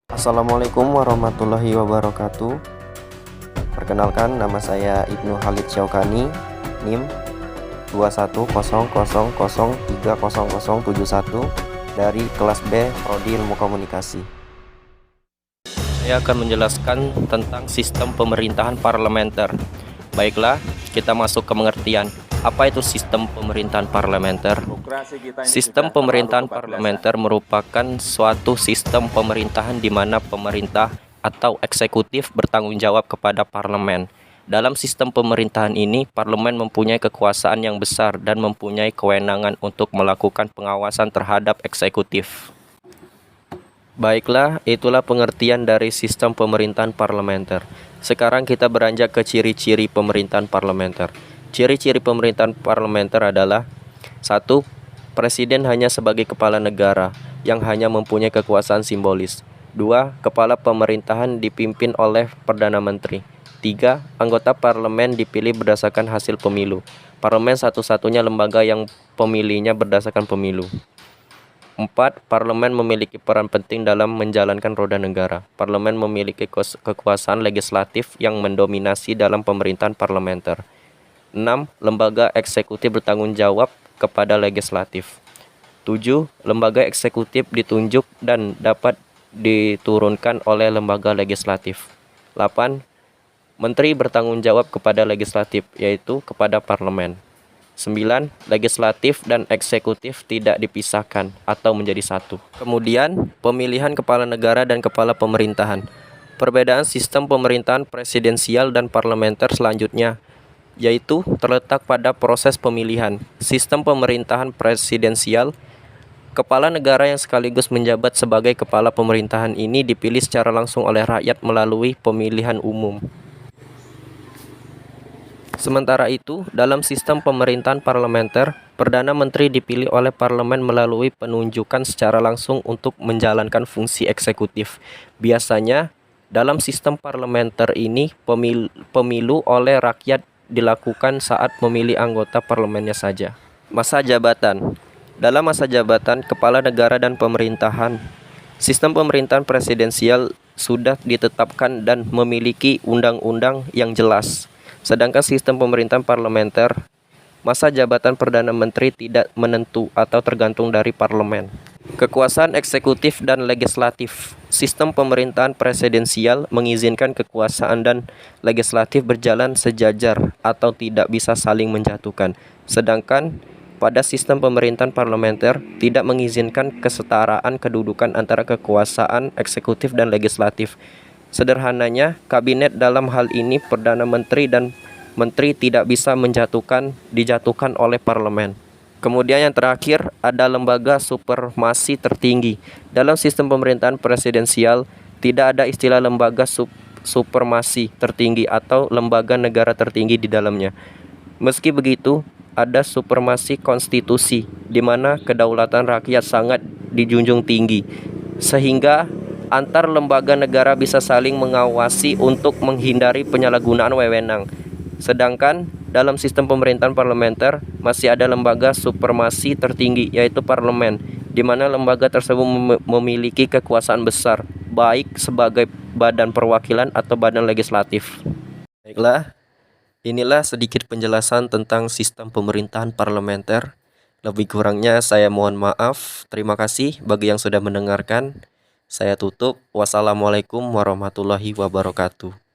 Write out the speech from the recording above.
Assalamualaikum warahmatullahi wabarakatuh. Perkenalkan, nama saya Ibnu Khalid Syaukani, NIM 21000300071 dari kelas B Prodi Ilmu Komunikasi. Saya akan menjelaskan tentang sistem pemerintahan parlementer. Baiklah, kita masuk ke pengertian. Apa itu sistem pemerintahan parlementer? Sistem pemerintahan parlementer merupakan suatu sistem pemerintahan di mana pemerintah atau eksekutif bertanggung jawab kepada parlemen. Dalam sistem pemerintahan ini, parlemen mempunyai kekuasaan yang besar dan mempunyai kewenangan untuk melakukan pengawasan terhadap eksekutif. Baiklah, itulah pengertian dari sistem pemerintahan parlementer. Sekarang kita beranjak ke ciri-ciri pemerintahan parlementer. Ciri-ciri pemerintahan parlementer adalah: 1. Presiden hanya sebagai kepala negara yang hanya mempunyai kekuasaan simbolis. 2. Kepala pemerintahan dipimpin oleh Perdana Menteri. 3. Anggota parlemen dipilih berdasarkan hasil pemilu. Parlemen satu-satunya lembaga yang pemilihnya berdasarkan pemilu. 4. Parlemen memiliki peran penting dalam menjalankan roda negara. Parlemen memiliki kekuasaan legislatif yang mendominasi dalam pemerintahan parlementer. 6. Lembaga eksekutif bertanggung jawab kepada legislatif. 7. Lembaga eksekutif ditunjuk dan dapat diturunkan oleh lembaga legislatif. 8. Menteri bertanggung jawab kepada legislatif, yaitu kepada parlemen. 9. Legislatif dan eksekutif tidak dipisahkan atau menjadi satu. Kemudian, pemilihan kepala negara dan kepala pemerintahan. Perbedaan sistem pemerintahan presidensial dan parlementer selanjutnya yaitu terletak pada proses pemilihan. Sistem pemerintahan presidensial, kepala negara yang sekaligus menjabat sebagai kepala pemerintahan ini dipilih secara langsung oleh rakyat melalui pemilihan umum. Sementara itu, dalam sistem pemerintahan parlementer, Perdana Menteri dipilih oleh parlemen melalui penunjukan secara langsung untuk menjalankan fungsi eksekutif. Biasanya, dalam sistem parlementer ini, pemilu oleh rakyat dilakukan saat memilih anggota parlemennya saja. Masa jabatan. Dalam masa jabatan kepala negara dan pemerintahan, sistem pemerintahan presidensial sudah ditetapkan dan memiliki undang-undang yang jelas. Sedangkan sistem pemerintahan parlementer, masa jabatan Perdana Menteri tidak menentu atau tergantung dari parlemen. Kekuasaan eksekutif dan legislatif. Sistem pemerintahan presidensial mengizinkan kekuasaan dan legislatif berjalan sejajar atau tidak bisa saling menjatuhkan. Sedangkan pada sistem pemerintahan parlementer tidak mengizinkan kesetaraan kedudukan antara kekuasaan eksekutif dan legislatif. Sederhananya, kabinet dalam hal ini Perdana Menteri dan Menteri tidak bisa dijatuhkan oleh parlemen. Kemudian yang terakhir ada lembaga supremasi tertinggi. Dalam sistem pemerintahan presidensial tidak ada istilah lembaga supremasi tertinggi atau lembaga negara tertinggi di dalamnya. Meski begitu, ada supremasi konstitusi di mana kedaulatan rakyat sangat dijunjung tinggi, sehingga antar lembaga negara bisa saling mengawasi untuk menghindari penyalahgunaan wewenang. Sedangkan dalam sistem pemerintahan parlementer masih ada lembaga supremasi tertinggi, yaitu parlemen, di mana lembaga tersebut memiliki kekuasaan besar, baik sebagai badan perwakilan atau badan legislatif. Baiklah, inilah sedikit penjelasan tentang sistem pemerintahan parlementer. Lebih kurangnya saya mohon maaf. Terima kasih bagi yang sudah mendengarkan. Saya tutup. Wassalamualaikum warahmatullahi wabarakatuh.